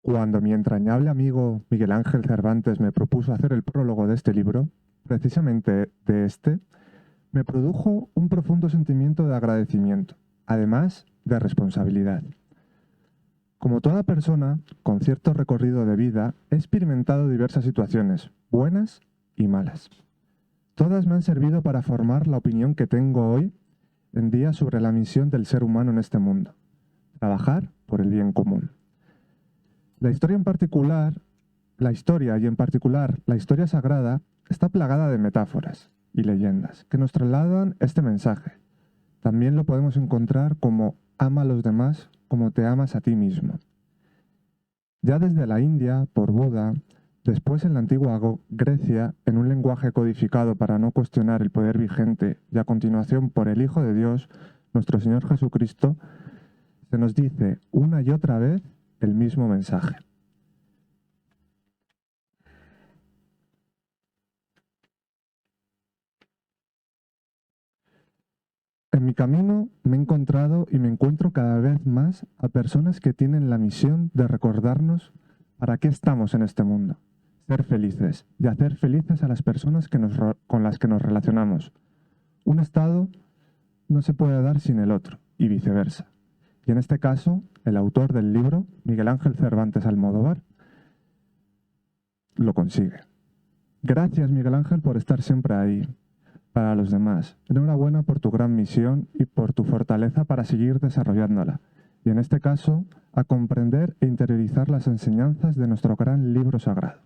Cuando mi entrañable amigo Miguel Ángel Cervantes me propuso hacer el prólogo de este libro, precisamente de este, me produjo un profundo sentimiento de agradecimiento, además de responsabilidad. Como toda persona con cierto recorrido de vida, he experimentado diversas situaciones, buenas y malas. Todas me han servido para formar la opinión que tengo hoy en día sobre la misión del ser humano en este mundo: trabajar por el bien común. La historia y en particular la historia sagrada está plagada de metáforas y leyendas que nos trasladan este mensaje. También lo podemos encontrar como ama a los demás como te amas a ti mismo. Ya desde la India, por Buda, después en la antigua Grecia, en un lenguaje codificado para no cuestionar el poder vigente, y a continuación por el Hijo de Dios, nuestro Señor Jesucristo, se nos dice una y otra vez el mismo mensaje. En mi camino me he encontrado y me encuentro cada vez más a personas que tienen la misión de recordarnos para qué estamos en este mundo: ser felices y hacer felices a las personas con las que nos relacionamos. Un estado no se puede dar sin el otro, y viceversa. Y en este caso, el autor del libro, Miguel Ángel Cervantes Almodóvar, lo consigue. Gracias, Miguel Ángel, por estar siempre ahí para los demás. Enhorabuena por tu gran misión y por tu fortaleza para seguir desarrollándola. Y en este caso, a comprender e interiorizar las enseñanzas de nuestro gran libro sagrado.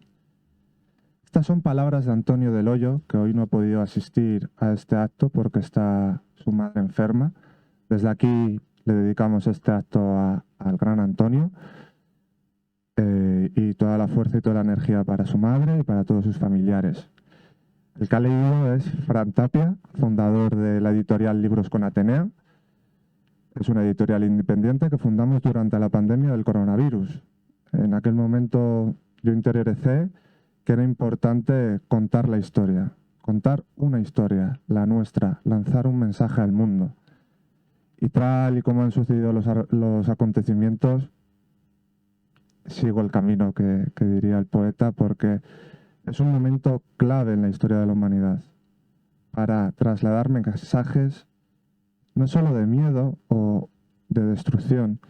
Estas son palabras de Antonio del Hoyo, que hoy no ha podido asistir a este acto porque está su madre enferma. Desde aquí le dedicamos este acto al gran Antonio, y toda la fuerza y toda la energía para su madre y para todos sus familiares. El que ha leído es Fran Tapia, fundador de la editorial Libros con Atenea. Es una editorial independiente que fundamos durante la pandemia del coronavirus. En aquel momento yo interioricé que era importante contar la historia, contar una historia, la nuestra, lanzar un mensaje al mundo. Y tal y como han sucedido los acontecimientos, sigo el camino que diría el poeta, porque es un momento clave en la historia de la humanidad para trasladar mensajes no solo de miedo o de destrucción,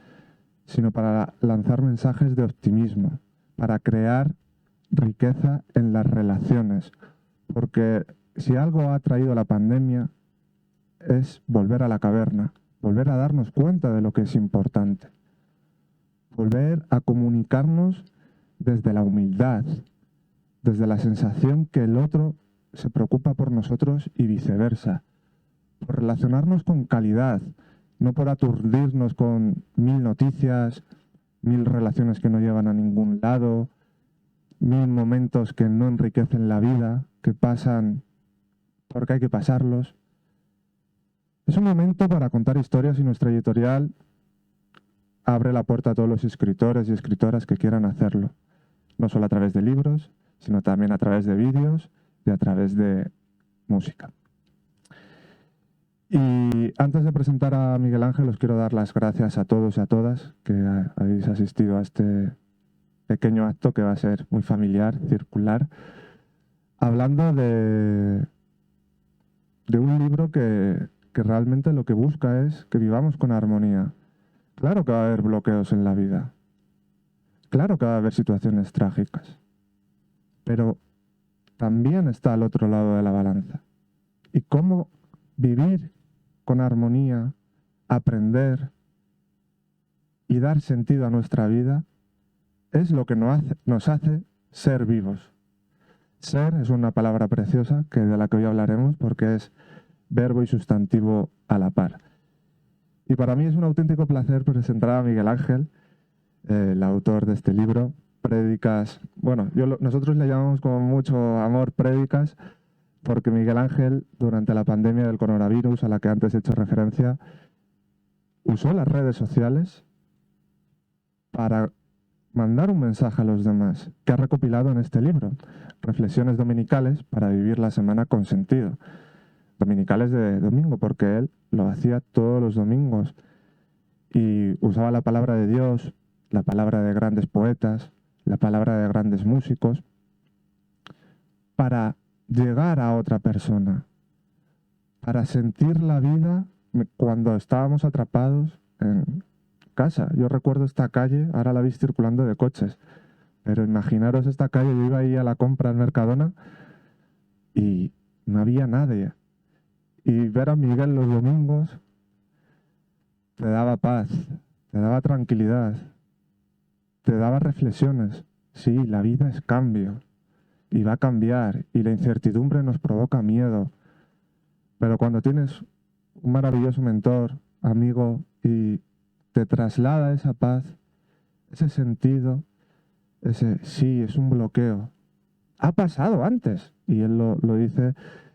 sino para lanzar mensajes de optimismo, para crear riqueza en las relaciones. Porque si algo ha traído la pandemia es volver a la caverna, volver a darnos cuenta de lo que es importante, volver a comunicarnos desde la humildad, desde la sensación que el otro se preocupa por nosotros y viceversa, por relacionarnos con calidad, no por aturdirnos con 1000 noticias, 1000 relaciones que no llevan a ningún lado, 1000 momentos que no enriquecen la vida, que pasan porque hay que pasarlos. Es un momento para contar historias, y nuestra editorial abre la puerta a todos los escritores y escritoras que quieran hacerlo, no solo a través de libros, sino también a través de vídeos y a través de música. Y antes de presentar a Miguel Ángel, os quiero dar las gracias a todos y a todas que habéis asistido a este pequeño acto que va a ser muy familiar, circular, hablando de un libro que realmente lo que busca es que vivamos con armonía. Claro que va a haber bloqueos en la vida, claro que va a haber situaciones trágicas, pero también está al otro lado de la balanza. Y cómo vivir con armonía, aprender y dar sentido a nuestra vida es lo que nos hace ser vivos. Ser es una palabra preciosa de la que hoy hablaremos, porque es verbo y sustantivo a la par. Y para mí es un auténtico placer presentar a Miguel Ángel, el autor de este libro, Prédicas. Bueno, nosotros le llamamos con mucho amor Prédicas, porque Miguel Ángel, durante la pandemia del coronavirus, a la que antes he hecho referencia, usó las redes sociales para mandar un mensaje a los demás, que ha recopilado en este libro, Reflexiones Dominicales para vivir la semana con sentido. Dominicales de domingo, porque él lo hacía todos los domingos y usaba la palabra de Dios, la palabra de grandes poetas, la palabra de grandes músicos, para llegar a otra persona, para sentir la vida cuando estábamos atrapados en casa. Yo recuerdo esta calle, ahora la veis circulando de coches, pero imaginaros esta calle, yo iba ahí a la compra al Mercadona y no había nadie. Y ver a Miguel los domingos te daba paz, te daba tranquilidad, te daba reflexiones. Sí, la vida es cambio y va a cambiar y la incertidumbre nos provoca miedo. Pero cuando tienes un maravilloso mentor, amigo, y te traslada esa paz, ese sentido, ese sí, es un bloqueo. Ha pasado antes. Y él lo dice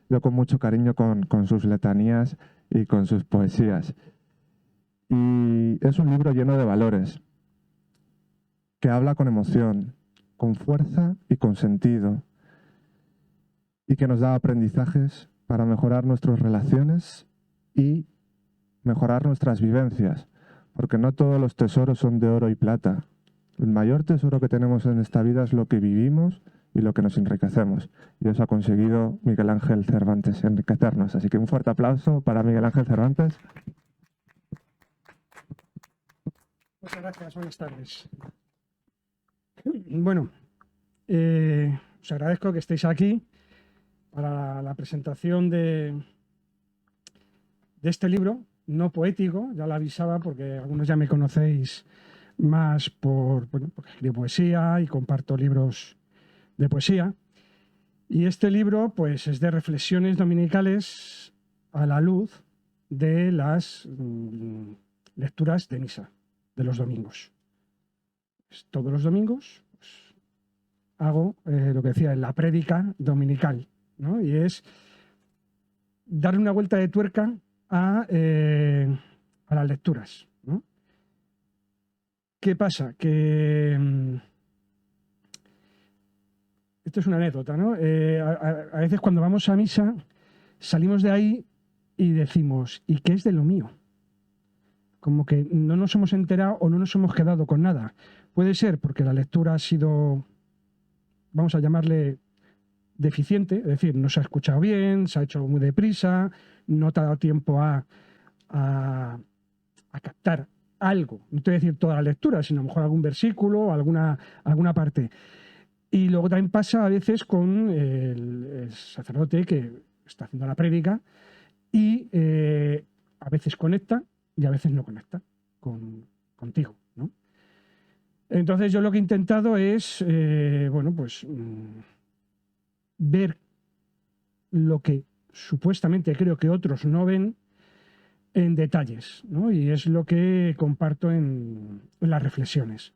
yo con mucho cariño con sus letanías y con sus poesías. Y es un libro lleno de valores, que habla con emoción, con fuerza y con sentido, y que nos da aprendizajes para mejorar nuestras relaciones y mejorar nuestras vivencias, porque no todos los tesoros son de oro y plata. El mayor tesoro que tenemos en esta vida es lo que vivimos y lo que nos enriquecemos. Y eso ha conseguido Miguel Ángel Cervantes, enriquecernos. Así que un fuerte aplauso para Miguel Ángel Cervantes. Muchas gracias, buenas tardes. Bueno, os agradezco que estéis aquí para la presentación de este libro, no poético, ya lo avisaba porque algunos ya me conocéis más porque escribo poesía y comparto libros de poesía. Y este libro pues, es de reflexiones dominicales a la luz de las lecturas de misa de los domingos. Pues, todos los domingos pues, hago lo que decía, la prédica dominical, ¿no? Y es darle una vuelta de tuerca a las lecturas, ¿no? ¿Qué pasa? Que esto es una anécdota, ¿no? A veces cuando vamos a misa salimos de ahí y decimos, ¿y qué es de lo mío? Como que no nos hemos enterado o no nos hemos quedado con nada. Puede ser porque la lectura ha sido, vamos a llamarle, deficiente, es decir, no se ha escuchado bien, se ha hecho muy deprisa, no te ha dado tiempo a captar algo. No te voy a decir toda la lectura, sino a lo mejor algún versículo o alguna parte. Y luego también pasa a veces con el sacerdote que está haciendo la prédica y a veces conecta y a veces no conecta contigo, ¿no? Entonces yo lo que he intentado es, ver lo que supuestamente creo que otros no ven en detalles, ¿no? Y es lo que comparto en las reflexiones.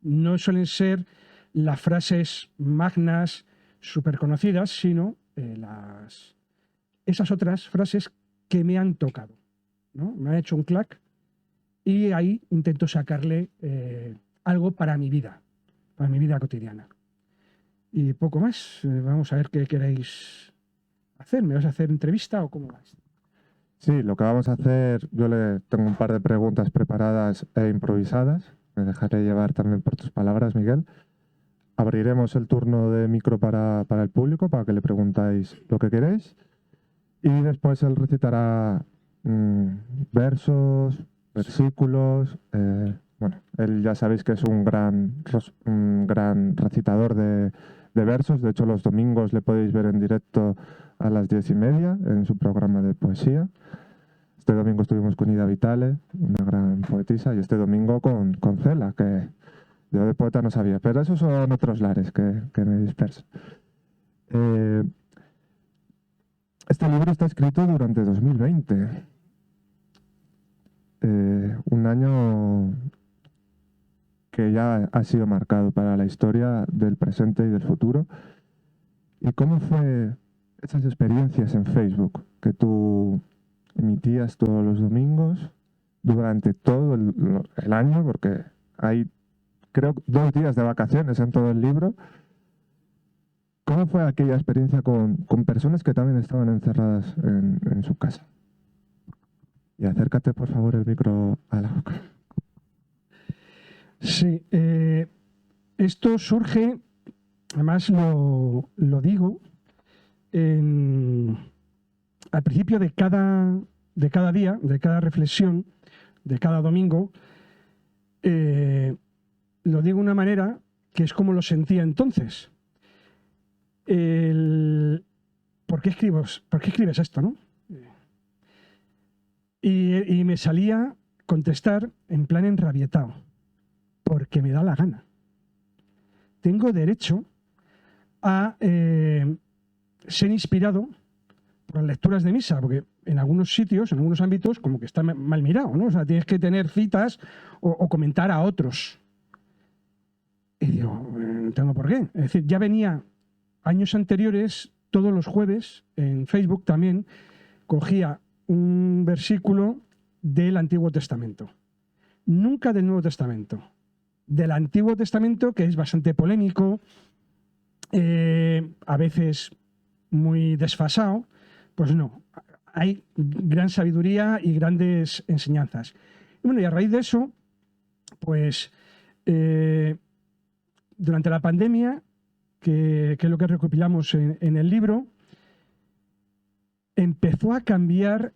No suelen ser las frases magnas súper conocidas, sino esas otras frases que me han tocado, ¿no? Me han hecho un clac y ahí intento sacarle algo para mi vida cotidiana. Y poco más. Vamos a ver qué queréis hacer. ¿Me vas a hacer entrevista o cómo vais? Sí, lo que vamos a hacer, yo le tengo un par de preguntas preparadas e improvisadas. Me dejaré llevar también por tus palabras, Miguel. Abriremos el turno de micro para el público, para que le preguntáis lo que queréis. Y después él recitará versos, versículos. Bueno, él ya sabéis que es un gran recitador de versos. De hecho, los domingos le podéis ver en directo a las 10:30 en su programa de poesía. Este domingo estuvimos con Ida Vitale, una gran poetisa, y este domingo con Cela, que yo de poeta no sabía, pero esos son otros lares que me disperso. Este libro está escrito durante 2020, un año que ya ha sido marcado para la historia del presente y del futuro. ¿Y cómo fue esas experiencias en Facebook que tú emitías todos los domingos durante todo el año? Porque hay, creo, 2 días de vacaciones en todo el libro. ¿Cómo fue aquella experiencia con personas que también estaban encerradas en su casa? Y acércate, por favor, el micro a la boca. Sí, esto surge, además lo digo, en- al principio de cada día, de cada reflexión, de cada domingo, eh, lo digo de una manera que es como lo sentía entonces. El, por qué escribes esto, no? Y me salía contestar en plan enrabietado, porque me da la gana. Tengo derecho a ser inspirado por las lecturas de misa, porque en algunos sitios, en algunos ámbitos, como que está mal mirado, ¿no? O sea, tienes que tener citas o comentar a otros. Y digo, no tengo por qué. Es decir, ya venía años anteriores, todos los jueves, en Facebook también, cogía un versículo del Antiguo Testamento. Nunca del Nuevo Testamento. Del Antiguo Testamento, que es bastante polémico, a veces muy desfasado, pues no. Hay gran sabiduría y grandes enseñanzas. Y bueno, y a raíz de eso, pues durante la pandemia, que es lo que recopilamos en el libro, empezó a cambiar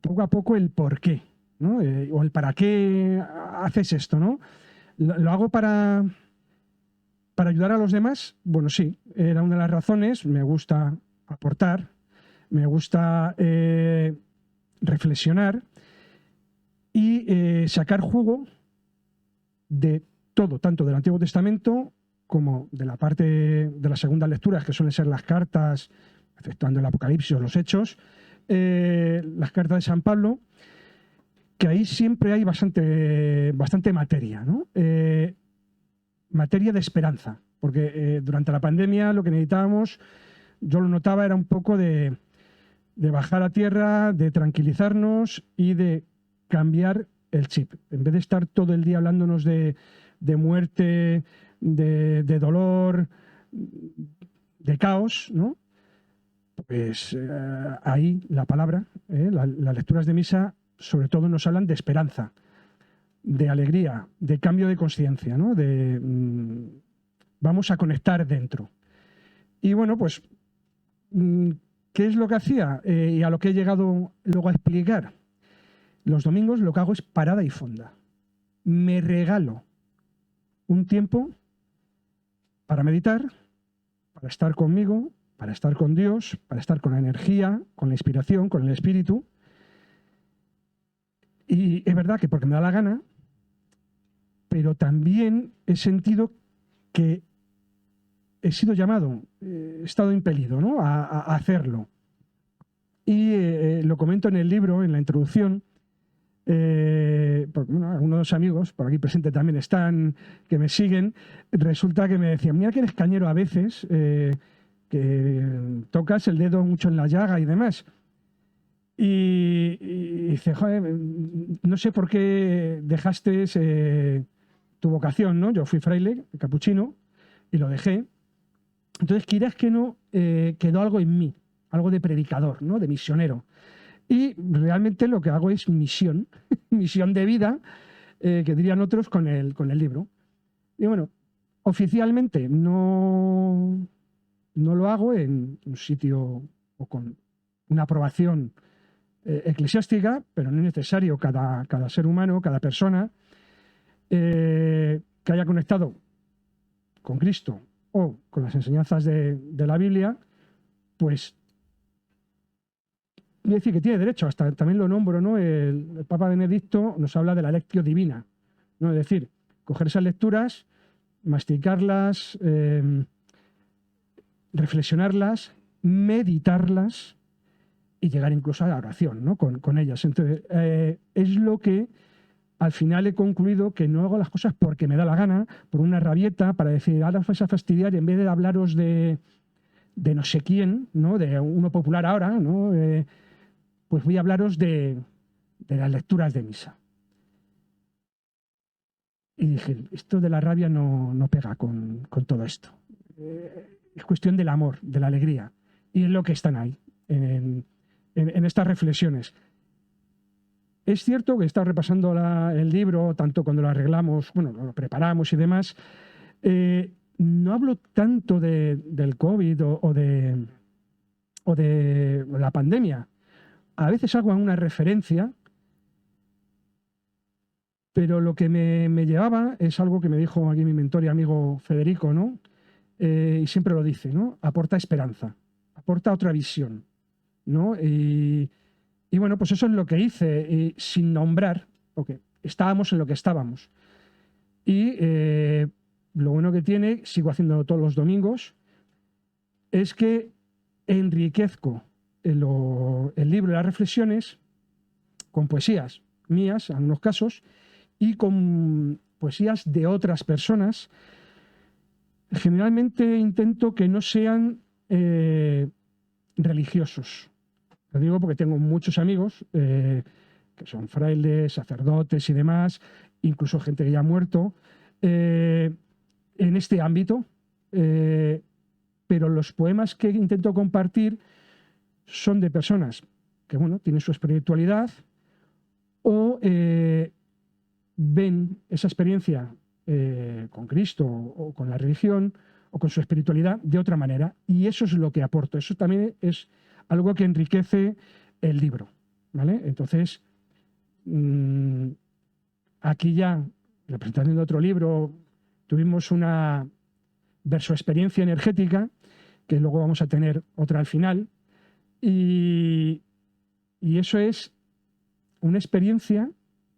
poco a poco el por qué, ¿no? O el para qué haces esto, ¿no? Lo hago para ayudar a los demás. Bueno, sí, era una de las razones. Me gusta aportar, me gusta reflexionar y sacar jugo de todo, tanto del Antiguo Testamento como de la parte de las segundas lecturas, que suelen ser las cartas, exceptuando el Apocalipsis o los Hechos, las cartas de San Pablo, que ahí siempre hay bastante materia, ¿no? Materia de esperanza, porque durante la pandemia lo que necesitábamos, yo lo notaba, era un poco de bajar a tierra, de tranquilizarnos y de cambiar el chip. En vez de estar todo el día hablándonos de muerte, de dolor, de caos, ¿no? Pues ahí la palabra, las lecturas de misa, sobre todo nos hablan de esperanza, de alegría, de cambio de conciencia, ¿no? Vamos a conectar dentro. Y bueno, pues, ¿qué es lo que hacía? Y a lo que he llegado luego a explicar. Los domingos lo que hago es parada y fonda. Me regalo un tiempo para meditar, para estar conmigo, para estar con Dios, para estar con la energía, con la inspiración, con el espíritu. Y es verdad que porque me da la gana, pero también he sentido que he sido llamado, he estado impelido, ¿no? a hacerlo. Y lo comento en el libro, en la introducción, porque bueno, algunos amigos por aquí presentes también están, que me siguen, resulta que me decían, mira que eres cañero a veces, que tocas el dedo mucho en la llaga y demás. Y dice, joder, no sé por qué dejaste tu vocación, ¿no? Yo fui fraile, capuchino, y lo dejé. Entonces, quieras que no, quedó algo en mí, algo de predicador, ¿no? De misionero. Y realmente lo que hago es misión, misión de vida, que dirían otros con el libro. Y bueno, oficialmente no lo hago en un sitio o con una aprobación eclesiástica, pero no es necesario. Cada ser humano, cada persona que haya conectado con Cristo o con las enseñanzas de la Biblia, pues quiere decir que tiene derecho, hasta también lo nombro, ¿no? El Papa Benedicto nos habla de la lectio divina, ¿no? Es decir, coger esas lecturas, masticarlas, reflexionarlas, meditarlas y llegar incluso a la oración, ¿no? Con ellas. Entonces, es lo que al final he concluido, que no hago las cosas porque me da la gana, por una rabieta, para decir, ahora os vais a fastidiar y en vez de hablaros de no sé quién, ¿no? De uno popular ahora, ¿no? Pues voy a hablaros de las lecturas de misa. Y dije, esto de la rabia no pega con todo esto. Es cuestión del amor, de la alegría. Y es lo que están ahí, en estas reflexiones. es cierto que he estado repasando el libro, tanto cuando lo arreglamos, bueno, lo preparamos y demás. No hablo tanto del COVID o de la pandemia. A veces hago una referencia, pero lo que me llevaba es algo que me dijo aquí mi mentor y amigo Federico, ¿no? Y siempre lo dice, ¿no? Aporta esperanza, aporta otra visión, ¿no? Y bueno, pues eso es lo que hice, sin nombrar, porque estábamos en lo que estábamos. Y lo bueno que tiene, sigo haciéndolo todos los domingos, es que enriquezco el libro y las reflexiones con poesías mías, en algunos casos, y con poesías de otras personas. Generalmente intento que no sean religiosos. Lo digo porque tengo muchos amigos que son frailes, sacerdotes y demás, incluso gente que ya ha muerto, en este ámbito. Pero los poemas que intento compartir son de personas que, bueno, tienen su espiritualidad o ven esa experiencia con Cristo o con la religión o con su espiritualidad de otra manera. Y eso es lo que aporto. Eso también es algo que enriquece el libro, ¿vale? Entonces, aquí ya, representando otro libro, tuvimos una versoexperiencia energética, que luego vamos a tener otra al final, y eso es una experiencia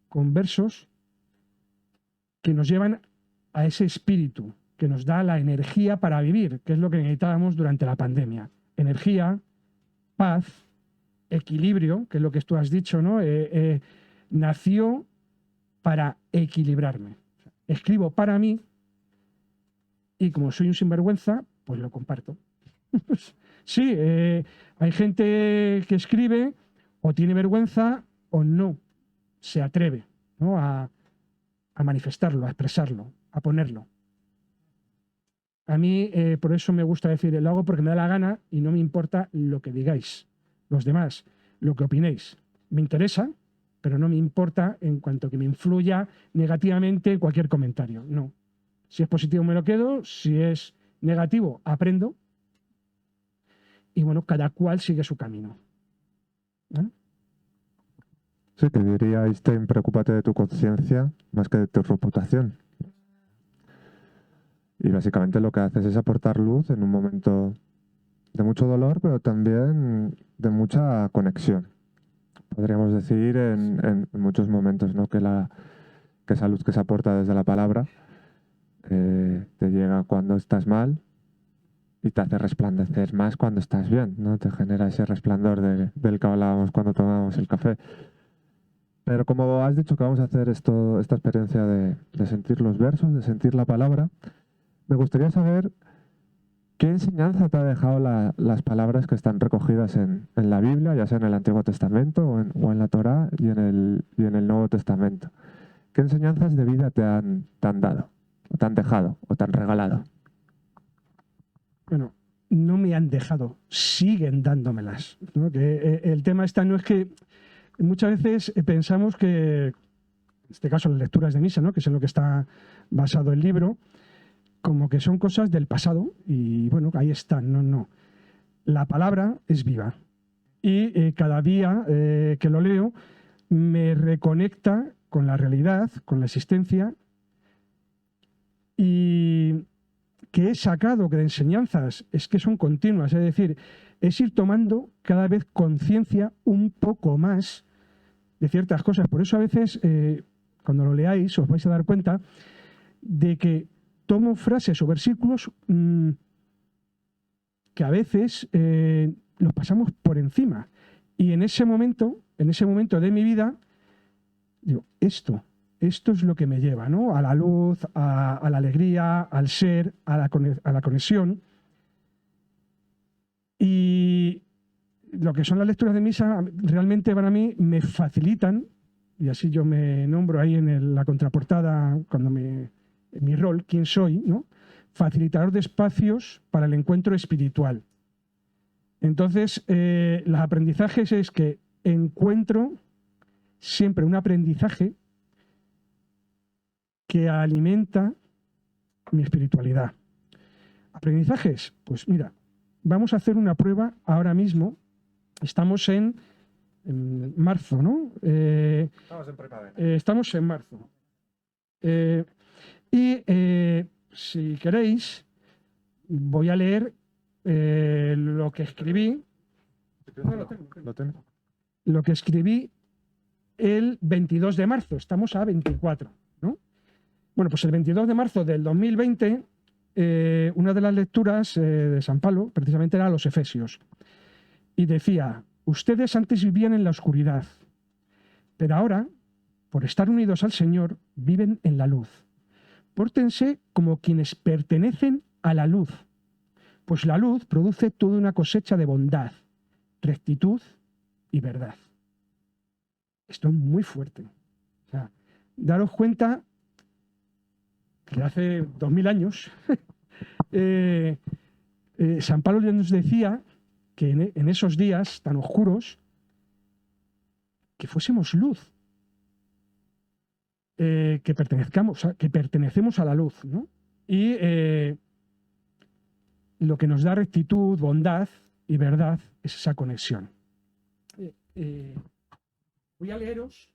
con versos que nos llevan a ese espíritu, que nos da la energía para vivir, que es lo que necesitábamos durante la pandemia. Energía, paz, equilibrio, que es lo que tú has dicho, ¿no? Nació para equilibrarme. Escribo para mí y como soy un sinvergüenza, pues lo comparto. Sí, hay gente que escribe o tiene vergüenza o no se atreve, ¿no? a manifestarlo, a expresarlo, a ponerlo. A mí, por eso me gusta decir, lo hago porque me da la gana y no me importa lo que digáis, los demás, lo que opinéis. Me interesa, pero no me importa en cuanto que me influya negativamente cualquier comentario. No. Si es positivo me lo quedo, si es negativo aprendo. Y bueno, cada cual sigue su camino. ¿Eh? Sí, te diría, Einstein, preocúpate de tu conciencia más que de tu reputación. Y básicamente lo que haces es aportar luz en un momento de mucho dolor, pero también de mucha conexión. Podríamos decir en muchos momentos, ¿no? que esa luz que se aporta desde la palabra te llega cuando estás mal y te hace resplandecer más cuando estás bien, ¿no? Te genera ese resplandor del que hablábamos cuando tomábamos el café. Pero como has dicho que vamos a hacer esta experiencia de sentir los versos, de sentir la palabra, me gustaría saber qué enseñanza te ha dejado las palabras que están recogidas en la Biblia, ya sea en el Antiguo Testamento o en la Torá y en el Nuevo Testamento. ¿Qué enseñanzas de vida te han dado, o te han dejado, o te han regalado? Bueno, no me han dejado, siguen dándomelas, ¿no? Que, el tema está no es que muchas veces pensamos que, en este caso las lecturas de misa, ¿no? Que es en lo que está basado el libro, como que son cosas del pasado y bueno, ahí están, no. La palabra es viva y cada día que lo leo me reconecta con la realidad, con la existencia y que he sacado de enseñanzas es que son continuas, es decir, es ir tomando cada vez conciencia un poco más de ciertas cosas. Por eso a veces, cuando lo leáis, os vais a dar cuenta de que tomo frases o versículos que a veces los pasamos por encima. Y en ese momento de mi vida, digo, esto es lo que me lleva, ¿no? A la luz, a la alegría, al ser, a la conexión. Y lo que son las lecturas de misa realmente para mí me facilitan, y así yo me nombro ahí en la contraportada, en mi rol, quién soy, ¿no? Facilitador de espacios para el encuentro espiritual. Entonces, los aprendizajes es que encuentro siempre un aprendizaje que alimenta mi espiritualidad. ¿Aprendizajes? Pues mira, vamos a hacer una prueba ahora mismo. Estamos en marzo, ¿no? Estamos en primavera. Estamos en marzo. Si queréis, voy a leer lo que escribí. No, ¿Lo tengo? Lo que escribí el 22 de marzo. Estamos a 24, ¿no? Bueno, pues el 22 de marzo del 2020, una de las lecturas de San Pablo, precisamente, era a los Efesios. Y decía: ustedes antes vivían en la oscuridad, pero ahora, por estar unidos al Señor, viven en la luz. Pórtense como quienes pertenecen a la luz, pues la luz produce toda una cosecha de bondad, rectitud y verdad. Esto es muy fuerte. O sea, daros cuenta que hace 2000 años San Pablo ya nos decía que en esos días tan oscuros que fuésemos luz, que pertenecemos a la luz, ¿no? Y lo que nos da rectitud, bondad y verdad es esa conexión. Voy a leeros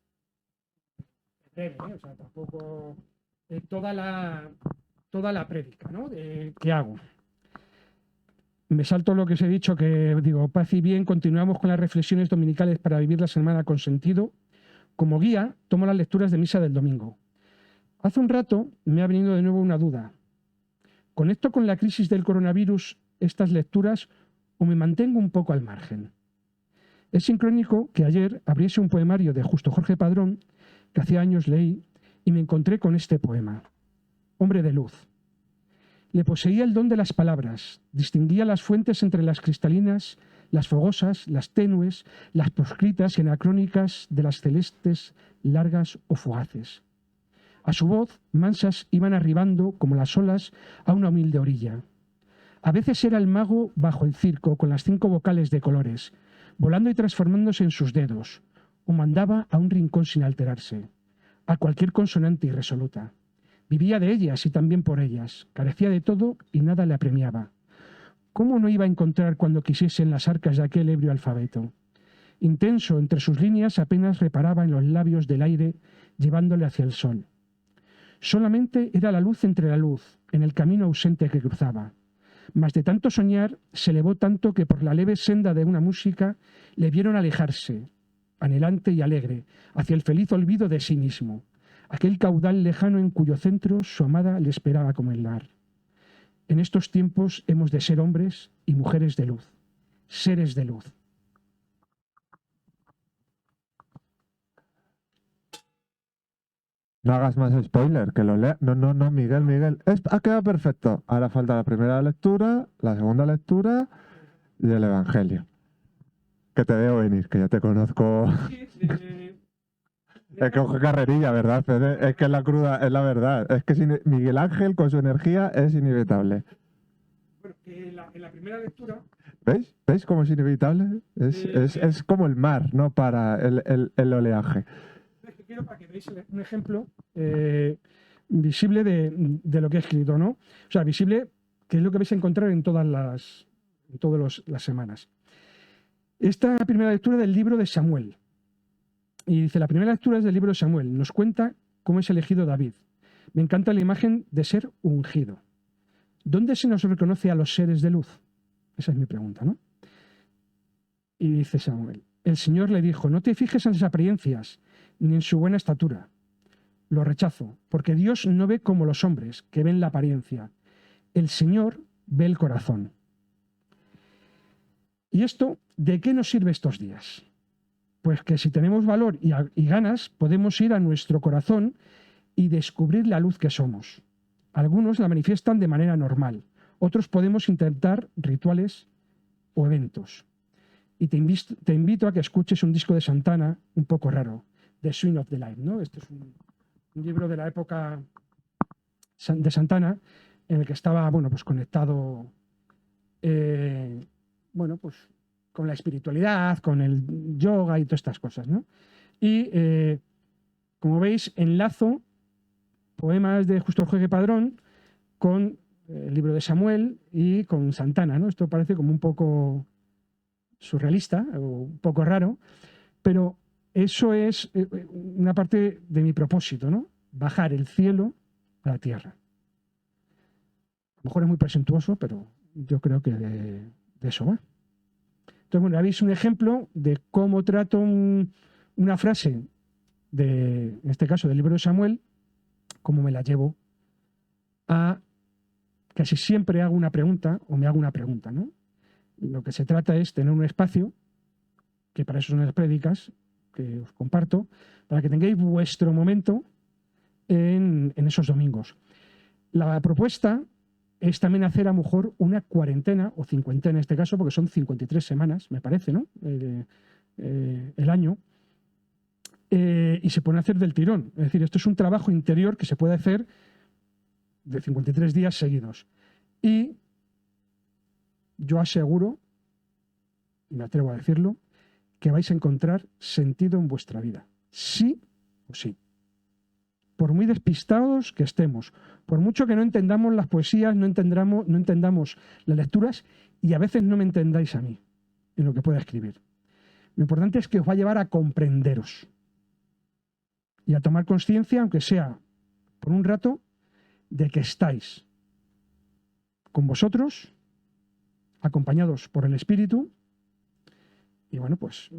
breve, o sea, tampoco toda la prédica, ¿no? que hago. Me salto lo que os he dicho, que digo, paz y bien, continuamos con las reflexiones dominicales para vivir la semana con sentido. Como guía, tomo las lecturas de misa del domingo. Hace un rato me ha venido de nuevo una duda. ¿Conecto con la crisis del coronavirus estas lecturas o me mantengo un poco al margen? Es sincrónico que ayer abriese un poemario de Justo Jorge Padrón, que hacía años leí, y me encontré con este poema. Hombre de luz. Le poseía el don de las palabras, distinguía las fuentes entre las cristalinas, las fogosas, las tenues, las proscritas y anacrónicas de las celestes, largas o fugaces. A su voz, mansas iban arribando, como las olas, a una humilde orilla. A veces era el mago bajo el circo, con las 5 vocales de colores, volando y transformándose en sus dedos, o mandaba a un rincón sin alterarse, a cualquier consonante irresoluta. Vivía de ellas y también por ellas, carecía de todo y nada le apremiaba. ¿Cómo no iba a encontrar cuando quisiese en las arcas de aquel ebrio alfabeto? Intenso entre sus líneas apenas reparaba en los labios del aire, llevándole hacia el sol. Solamente era la luz entre la luz, en el camino ausente que cruzaba. Mas de tanto soñar, se elevó tanto que por la leve senda de una música le vieron alejarse, anhelante y alegre, hacia el feliz olvido de sí mismo, aquel caudal lejano en cuyo centro su amada le esperaba como el mar. En estos tiempos hemos de ser hombres y mujeres de luz, seres de luz. No hagas más spoiler, que lo lea. No, Miguel. Ha quedado perfecto. Ahora falta la primera lectura, la segunda lectura y el Evangelio. Que te veo venir, que ya te conozco. Es que coge carrerilla, ¿verdad, Fede? Es que es la cruda, es la verdad. Es que Miguel Ángel con su energía es inevitable. Bueno, en la primera lectura... ¿Veis? ¿Veis cómo es inevitable? Es como el mar, no para el oleaje. Quiero para que veáis un ejemplo visible de lo que he escrito, ¿no? O sea, visible, que es lo que vais a encontrar en todas las semanas. Esta primera lectura del libro de Samuel. Y dice, la primera lectura es del libro de Samuel. Nos cuenta cómo es elegido David. Me encanta la imagen de ser ungido. ¿Dónde se nos reconoce a los seres de luz? Esa es mi pregunta, ¿no? Y dice Samuel, el Señor le dijo, no te fijes en las apariencias, ni en su buena estatura. Lo rechazo, porque Dios no ve como los hombres, que ven la apariencia. El Señor ve el corazón. ¿Y esto de qué nos sirve estos días? Pues que si tenemos valor y ganas, podemos ir a nuestro corazón y descubrir la luz que somos. Algunos la manifiestan de manera normal, otros podemos intentar rituales o eventos. Y te invito a que escuches un disco de Santana un poco raro, The Swing of the Light, ¿no? Este es un libro de la época de Santana en el que estaba, pues conectado, pues con la espiritualidad, con el yoga y todas estas cosas, ¿no? Y, como veis, enlazo poemas de Justo Jorge Padrón con el libro de Samuel y con Santana, ¿no? Esto parece como un poco surrealista o un poco raro, pero eso es una parte de mi propósito, ¿no? Bajar el cielo a la tierra. A lo mejor es muy presuntuoso, pero yo creo que de eso va. Entonces, bueno, habéis un ejemplo de cómo trato una frase, en este caso del libro de Samuel, cómo me la llevo a casi siempre hago una pregunta o me hago una pregunta, ¿no? Lo que se trata es tener un espacio, que para eso son las prédicas, que os comparto, para que tengáis vuestro momento en esos domingos. La propuesta es también hacer a lo mejor una cuarentena o cincuentena en este caso, porque son 53 semanas, me parece, ¿no? El año. Y se puede hacer del tirón. Es decir, esto es un trabajo interior que se puede hacer de 53 días seguidos. Y yo aseguro, y me atrevo a decirlo, que vais a encontrar sentido en vuestra vida. Sí o sí. Por muy despistados que estemos, por mucho que no entendamos las poesías, no entendamos las lecturas, y a veces no me entendáis a mí en lo que pueda escribir. Lo importante es que os va a llevar a comprenderos y a tomar conciencia, aunque sea por un rato, de que estáis con vosotros, acompañados por el Espíritu, y bueno, pues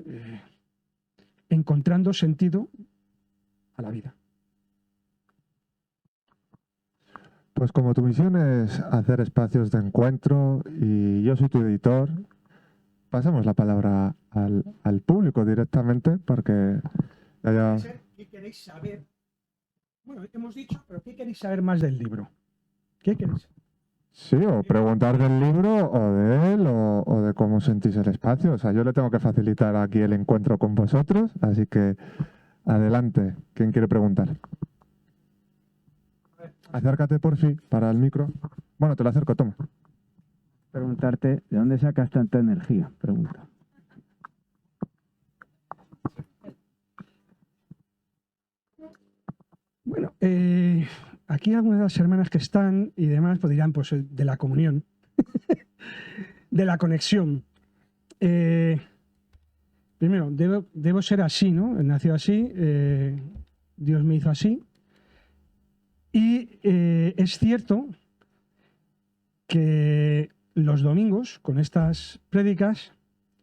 encontrando sentido a la vida. Pues como tu misión es hacer espacios de encuentro y yo soy tu editor, pasamos la palabra al público directamente porque ya... ¿Qué queréis saber? Bueno, hemos dicho, pero ¿qué queréis saber más del libro? ¿Qué queréis saber? Sí, o preguntar del libro o de él o de cómo sentís el espacio. O sea, yo le tengo que facilitar aquí el encuentro con vosotros, así que adelante. ¿Quién quiere preguntar? Acércate, porfi, para el micro. Bueno, te lo acerco, toma. Preguntarte, ¿de dónde sacas tanta energía? Pregunta. Bueno, aquí algunas de las hermanas que están y demás pues dirán, pues de la comunión, de la conexión. Primero, debo ser así, ¿no? Nació así, Dios me hizo así. Y es cierto que los domingos, con estas prédicas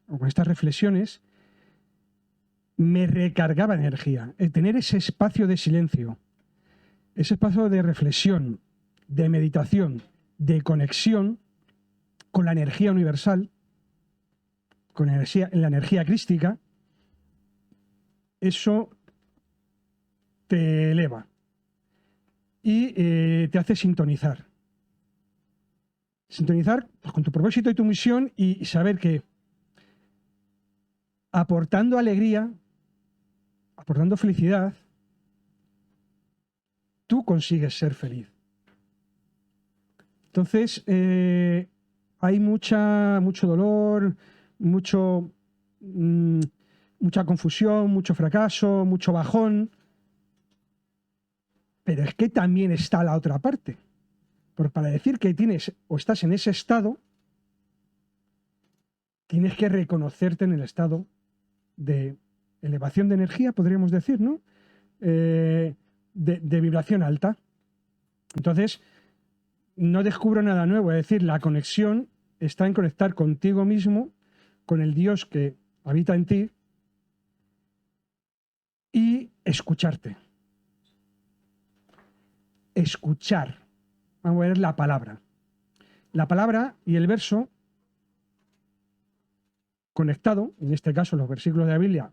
o con estas reflexiones, me recargaba energía. El tener ese espacio de silencio, ese espacio de reflexión, de meditación, de conexión con la energía universal, con la energía crística, eso te eleva y te hace sintonizar. Sintonizar pues, con tu propósito y tu misión y saber que aportando alegría, aportando felicidad, tú consigues ser feliz. Entonces, hay mucho dolor, mucha confusión, mucho fracaso, mucho bajón, pero es que también está la otra parte. Porque para decir que tienes o estás en ese estado, tienes que reconocerte en el estado de elevación de energía, podríamos decir, ¿no? De vibración alta. Entonces, no descubro nada nuevo, es decir, la conexión está en conectar contigo mismo, con el Dios que habita en ti y escucharte. Escuchar. Vamos a ver la palabra. La palabra y el verso conectado, en este caso los versículos de la Biblia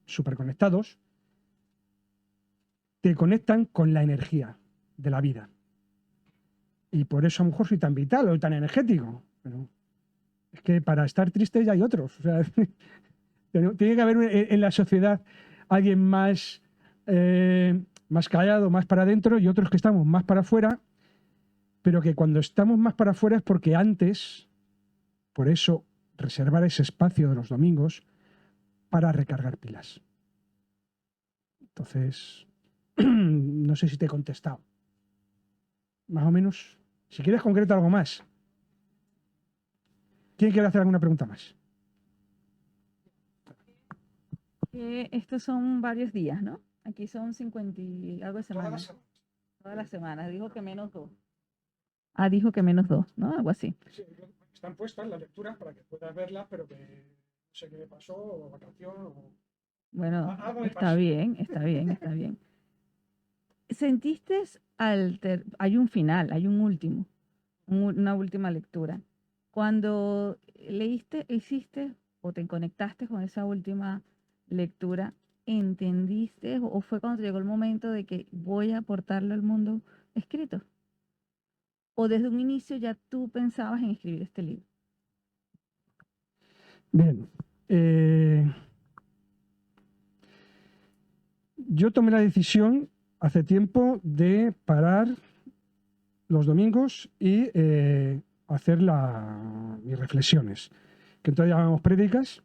superconectados, te conectan con la energía de la vida. Y por eso a lo mejor soy tan vital o tan energético. Pero es que para estar triste ya hay otros. O sea, tiene que haber en la sociedad alguien más callado, más para adentro y otros que estamos más para afuera, pero que cuando estamos más para afuera es porque antes, por eso, reservar ese espacio de los domingos para recargar pilas. Entonces, no sé si te he contestado. Más o menos. Si quieres concretar algo más. ¿Quién quiere hacer alguna pregunta más? Estos son varios días, ¿no? Aquí son 50 y algo de semanas. Todas las semanas. Dijo que menos 2. Ah, dijo que menos 2, ¿no? Algo así. Sí, están puestas en la lectura para que puedas verlas, pero que no sé qué me pasó, o vacación, o... Bueno, Algo me está pasa. bien, está bien, está bien. ¿Sentiste hay un final, hay un último, una última lectura? Cuando leíste, hiciste o te conectaste con esa última lectura, ¿entendiste o fue cuando te llegó el momento de que voy a aportarlo al mundo escrito? ¿O desde un inicio ya tú pensabas en escribir este libro? Bien. Yo tomé la decisión hace tiempo de parar los domingos y hacer mis reflexiones, que entonces llamábamos prédicas.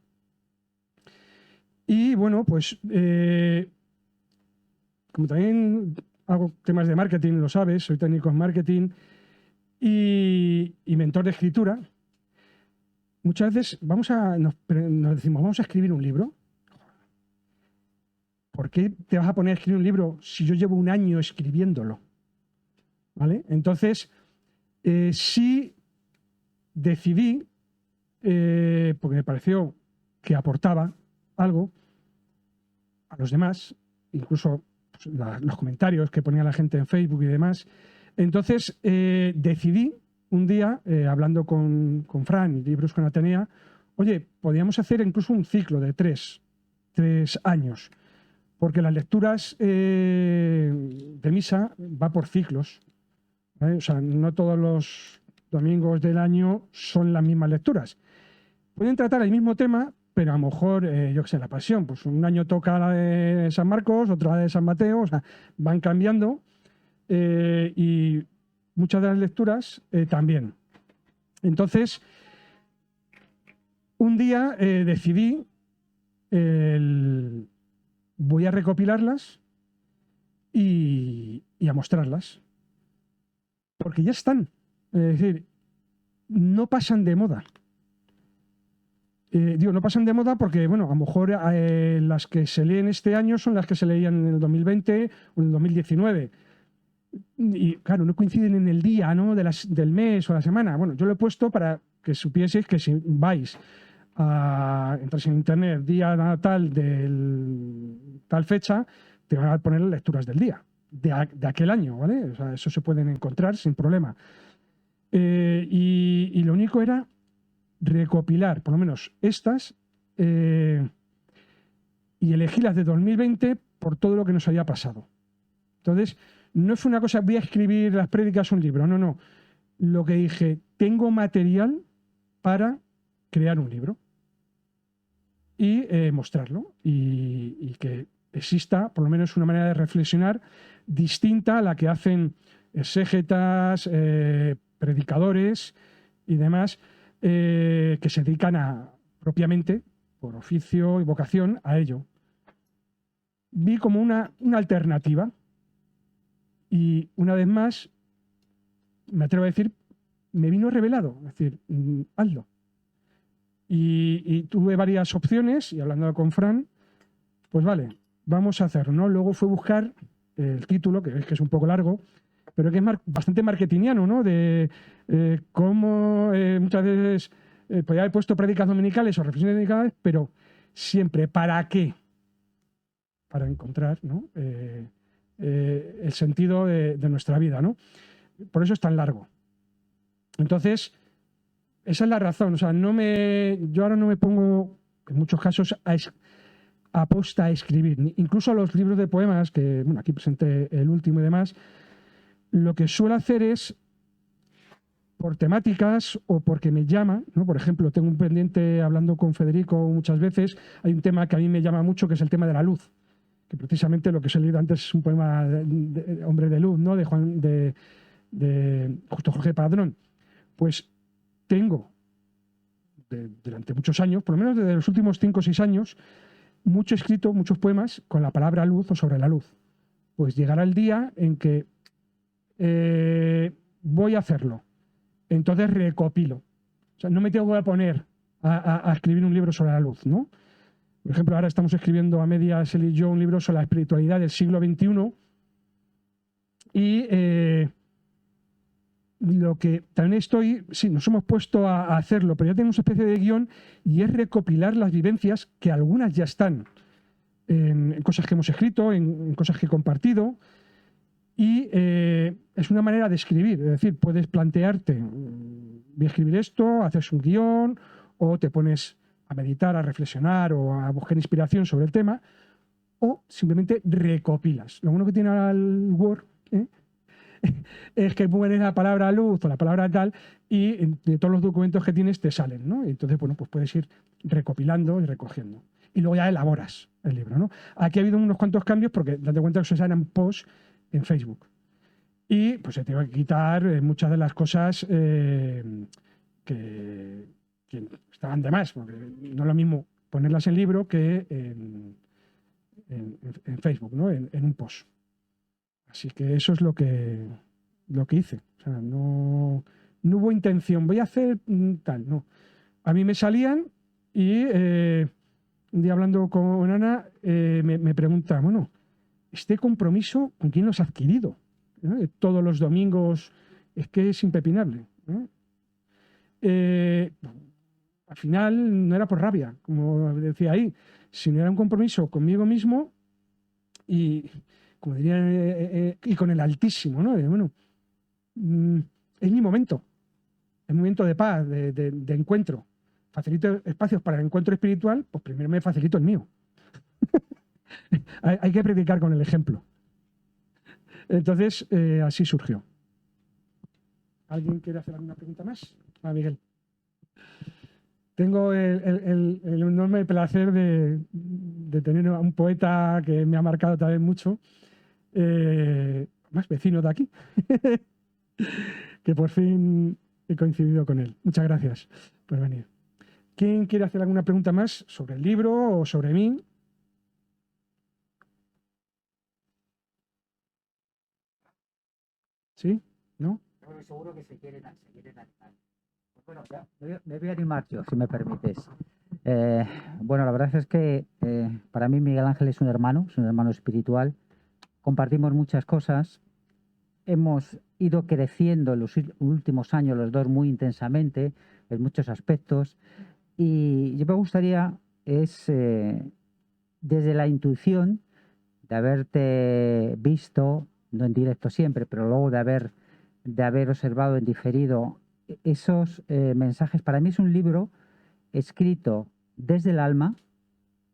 Y bueno, pues como también hago temas de marketing, lo sabes, soy técnico en marketing y mentor de escritura, muchas veces nos decimos, vamos a escribir un libro. ¿Por qué te vas a poner a escribir un libro si yo llevo un año escribiéndolo? ¿Vale? Entonces, sí decidí, porque me pareció que aportaba algo a los demás, incluso pues, los comentarios que ponía la gente en Facebook y demás. Entonces, decidí un día, hablando con Fran y Libros con Atenea, oye, podíamos hacer incluso un ciclo de tres años, porque las lecturas de misa va por ciclos, ¿vale? O sea, no todos los domingos del año son las mismas lecturas. Pueden tratar el mismo tema, pero a lo mejor, yo qué sé, la pasión, pues un año toca la de San Marcos, otra la de San Mateo, o sea, van cambiando y muchas de las lecturas también. Entonces, un día decidí voy a recopilarlas y a mostrarlas. Porque ya están. Es decir, no pasan de moda. Digo, no pasan de moda porque, bueno, a lo mejor las que se leen este año son las que se leían en el 2020 o en el 2019. Y claro, no coinciden en el día, ¿no? Del mes o la semana. Bueno, yo lo he puesto para que supieseis que si vais entras en internet, día tal de tal fecha, te van a poner las lecturas del día, de aquel año, ¿vale? O sea, eso se pueden encontrar sin problema. Y lo único era recopilar, por lo menos estas, y elegí las de 2020 por todo lo que nos había pasado. Entonces, no fue una cosa, voy a escribir las prédicas un libro, no. Lo que dije, tengo material para crear un libro y mostrarlo y que exista por lo menos una manera de reflexionar distinta a la que hacen exégetas, predicadores y demás que se dedican propiamente, por oficio y vocación, a ello. Vi como una alternativa y una vez más, me atrevo a decir, me vino revelado, es decir, hazlo. Y tuve varias opciones y hablando con Fran, pues vale, vamos a hacerlo, ¿no? Luego fue buscar el título, que es un poco largo, pero que es bastante marketingiano, ¿no? De cómo muchas veces podía haber puesto prédicas dominicales o reflexiones dominicales, pero siempre, ¿para qué? Para encontrar, ¿no? El sentido de nuestra vida, ¿no? Por eso es tan largo. Entonces, esa es la razón. O sea, yo ahora no me pongo, en muchos casos, aposta a escribir. Incluso los libros de poemas, que bueno, aquí presenté el último y demás, lo que suelo hacer es, por temáticas o porque me llama, ¿no? Por ejemplo, tengo un pendiente, hablando con Federico muchas veces, hay un tema que a mí me llama mucho, que es el tema de la luz, que precisamente lo que os he leído antes es un poema de Hombre de Luz, ¿no? de Justo Jorge Padrón. Pues tengo, durante muchos años, por lo menos desde los últimos 5 o 6 años, mucho escrito, muchos poemas con la palabra luz o sobre la luz. Pues llegará el día en que voy a hacerlo. Entonces recopilo. O sea, no me tengo que poner a escribir un libro sobre la luz, ¿no? Por ejemplo, ahora estamos escribiendo a medias él y yo un libro sobre la espiritualidad del siglo XXI y lo que también sí, nos hemos puesto a hacerlo, pero ya tenemos una especie de guión y es recopilar las vivencias que algunas ya están en cosas que hemos escrito, en cosas que he compartido y es una manera de escribir, es decir, puedes plantearte, voy a escribir esto, haces un guión o te pones a meditar, a reflexionar o a buscar inspiración sobre el tema o simplemente recopilas. Lo bueno que tiene ahora el Word es que pones la palabra luz o la palabra tal y de todos los documentos que tienes te salen, ¿no? Entonces, bueno, pues puedes ir recopilando y recogiendo. Y luego ya elaboras el libro, ¿no? Aquí ha habido unos cuantos cambios porque date cuenta que se eran posts en Facebook. Y pues se te va a quitar muchas de las cosas que estaban de más, porque no es lo mismo ponerlas en libro que en Facebook, ¿no? En un post. Así que eso es lo que hice. O sea, no hubo intención, voy a hacer tal, no. A mí me salían y un día hablando con Ana me pregunta, bueno, ¿este compromiso con quién lo has adquirido? ¿No? Todos los domingos, es que es impepinable, ¿no? Al final no era por rabia, como decía ahí, sino era un compromiso conmigo mismo y, como dirían, y con el Altísimo, ¿no? Bueno, es mi momento de paz, de encuentro. Facilito espacios para el encuentro espiritual, pues primero me facilito el mío. Hay que predicar con el ejemplo. Entonces, así surgió. ¿Alguien quiere hacer alguna pregunta más? Miguel. Tengo el enorme placer de tener a un poeta que me ha marcado también mucho, más vecino de aquí, que por fin he coincidido con él. Muchas gracias por venir. ¿Quién quiere hacer alguna pregunta más sobre el libro o sobre mí? ¿Sí? ¿No? Seguro que se quieren animar. Bueno, ya, me voy a animar yo, si me permites. Bueno, la verdad es que para mí Miguel Ángel es un hermano espiritual. Compartimos muchas cosas. Hemos ido creciendo en los últimos años los dos muy intensamente, en muchos aspectos. Y yo me gustaría, desde la intuición de haberte visto, no en directo siempre, pero luego de haber observado en diferido esos mensajes. Para mí es un libro escrito desde el alma,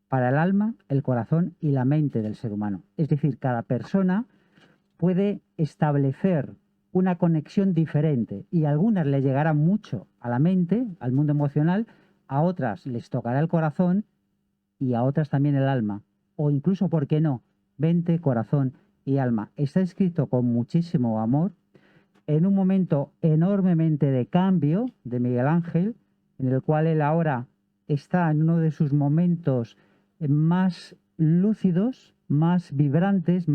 para el alma, el corazón y la mente del ser humano. Es decir, cada persona puede establecer una conexión diferente y a algunas le llegará mucho a la mente, al mundo emocional, a otras les tocará el corazón y a otras también el alma. O incluso, ¿por qué no?, mente, corazón y alma. Está escrito con muchísimo amor, en un momento enormemente de cambio de Miguel Ángel, en el cual él ahora está en uno de sus momentos más lúcidos, más vibrantes,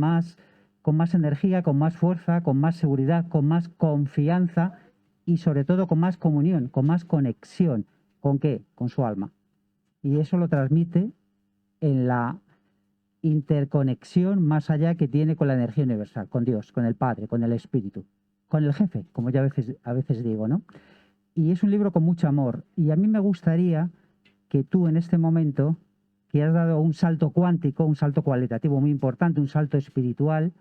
con más energía, con más fuerza, con más seguridad, con más confianza y sobre todo con más comunión, con más conexión. ¿Con qué? Con su alma. Y eso lo transmite en la interconexión más allá que tiene con la energía universal, con Dios, con el Padre, con el Espíritu, con el jefe, como ya a veces digo, ¿no? Y es un libro con mucho amor. Y a mí me gustaría que tú en este momento, que has dado un salto cuántico, un salto cualitativo muy importante, un salto espiritual,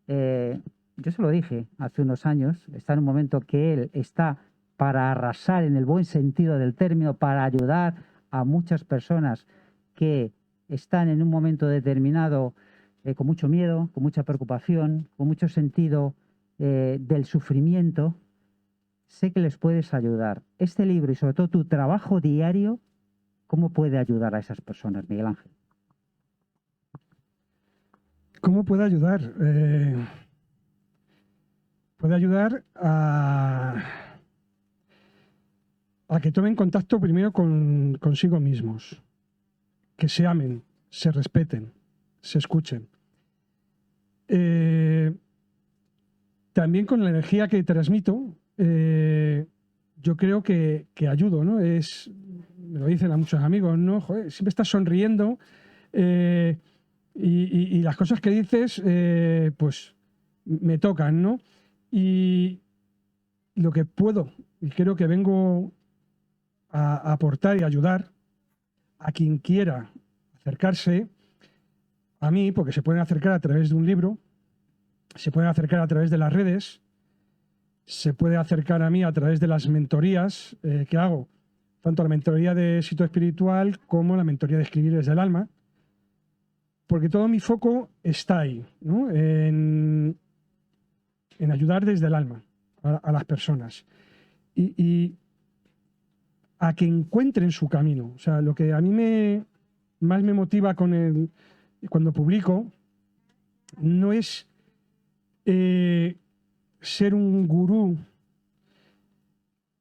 yo se lo dije hace unos años, está en un momento que él está para arrasar en el buen sentido del término, para ayudar a muchas personas que están en un momento determinado con mucho miedo, con mucha preocupación, con mucho sentido del sufrimiento. Sé que les puedes ayudar. Este libro y sobre todo tu trabajo diario, ¿cómo puede ayudar a esas personas, Miguel Ángel? ¿Cómo puede ayudar? Puede ayudar a que tomen contacto primero consigo mismos, que se amen, se respeten, se escuchen. También con la energía que transmito, yo creo que ayudo, ¿no? Me lo dicen a muchos amigos, ¿no? Joder, siempre estás sonriendo y las cosas que dices, pues me tocan, ¿no? Y lo que puedo, y creo que vengo a aportar y ayudar a quien quiera acercarse a mí, porque se pueden acercar a través de un libro, se pueden acercar a través de las redes, se puede acercar a mí a través de las mentorías que hago, tanto la mentoría de éxito espiritual como la mentoría de escribir desde el alma, porque todo mi foco está ahí, ¿no? En ayudar desde el alma a las personas y a que encuentren su camino. O sea, lo que a mí más me motiva cuando publico no es ser un gurú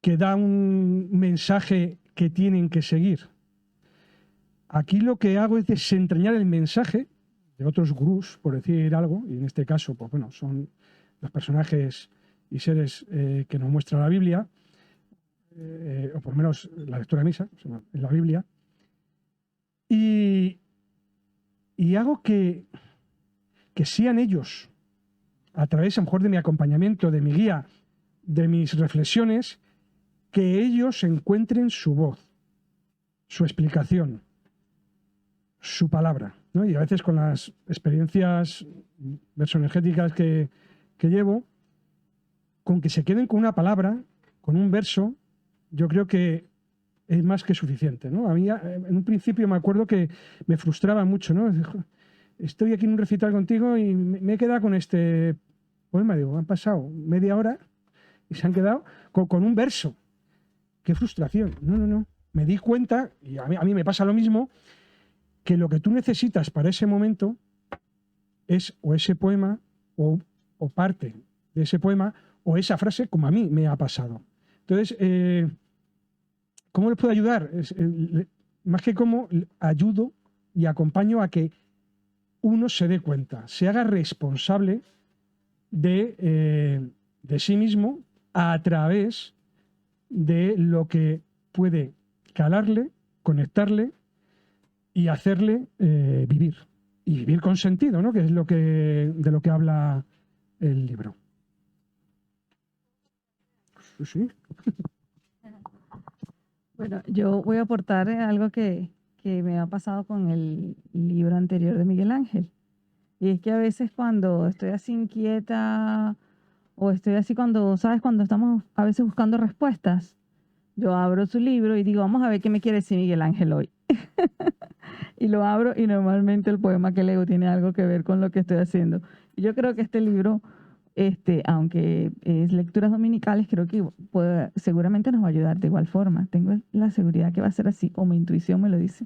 que da un mensaje que tienen que seguir. Aquí lo que hago es desentrañar el mensaje de otros gurús, por decir algo, y en este caso, pues bueno, son los personajes y seres que nos muestra la Biblia, o por lo menos la lectura de misa, en la Biblia, y hago que sean ellos, a través a lo mejor de mi acompañamiento, de mi guía, de mis reflexiones, que ellos encuentren su voz, su explicación, su palabra, ¿no? Y a veces con las experiencias versoenergéticas que llevo, con que se queden con una palabra, con un verso, yo creo que es más que suficiente, ¿no? A mí en un principio me acuerdo que me frustraba mucho, ¿no? Estoy aquí en un recital contigo y me he quedado con este poema. Digo, han pasado media hora y se han quedado con un verso. ¡Qué frustración! No. Me di cuenta, y a mí me pasa lo mismo, que lo que tú necesitas para ese momento es o ese poema o parte de ese poema o esa frase, como a mí me ha pasado. Entonces, ¿cómo les puedo ayudar? Más que cómo, ayudo y acompaño a que uno se dé cuenta, se haga responsable de sí mismo a través de lo que puede calarle, conectarle y hacerle vivir. Y vivir con sentido, ¿no? Que es de lo que habla el libro. Sí. Bueno, yo voy a aportar algo que me ha pasado con el libro anterior de Miguel Ángel. Y es que a veces cuando estoy así inquieta o estoy así ¿sabes? Cuando estamos a veces buscando respuestas, yo abro su libro y digo, vamos a ver qué me quiere decir Miguel Ángel hoy. Y lo abro y normalmente el poema que leo tiene algo que ver con lo que estoy haciendo. Y yo creo que este libro, aunque es lecturas dominicales, creo que seguramente nos va a ayudar de igual forma. Tengo la seguridad que va a ser así, o mi intuición me lo dice.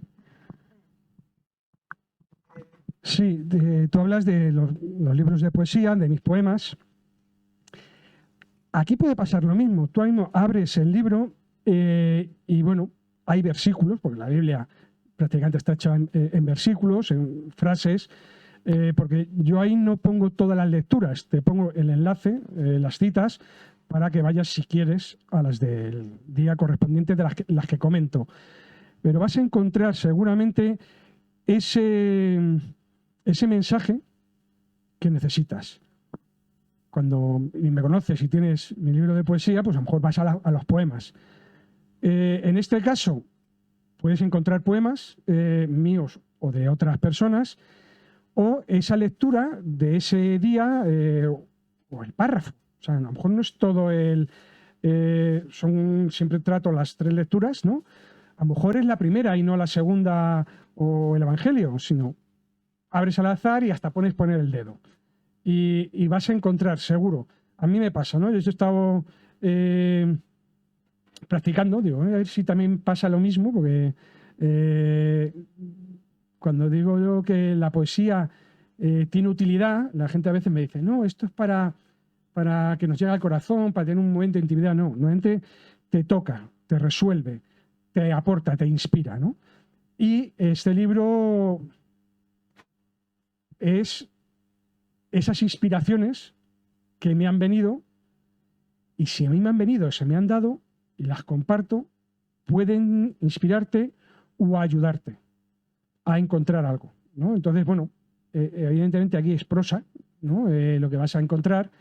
Sí, tú hablas de los libros de poesía, de mis poemas. Aquí puede pasar lo mismo. Tú ahora mismo abres el libro y bueno, hay versículos, porque la Biblia prácticamente está hecha en versículos, en frases, porque yo ahí no pongo todas las lecturas, te pongo el enlace, las citas, para que vayas, si quieres, a las del día correspondiente de las que comento. Pero vas a encontrar seguramente ese mensaje que necesitas. Cuando me conoces y tienes mi libro de poesía, pues a lo mejor vas a los poemas. En este caso, puedes encontrar poemas míos o de otras personas, o esa lectura de ese día o el párrafo. O sea, a lo mejor no es todo siempre trato las 3 lecturas, ¿no? A lo mejor es la primera y no la segunda o el Evangelio, sino abres al azar y hasta poner el dedo. Y vas a encontrar, seguro. A mí me pasa, ¿no? Yo he estado practicando, digo, a ver si también pasa lo mismo, porque cuando digo yo que la poesía tiene utilidad, la gente a veces me dice, no, esto es para que nos llegue al corazón, para tener un momento de intimidad. No, normalmente te toca, te resuelve, te aporta, te inspira, ¿no? Y este libro es esas inspiraciones que me han venido, y si a mí me han venido, se me han dado, y las comparto, pueden inspirarte o ayudarte a encontrar algo, ¿no? Entonces, bueno, evidentemente aquí es prosa, ¿no? Lo que vas a encontrar,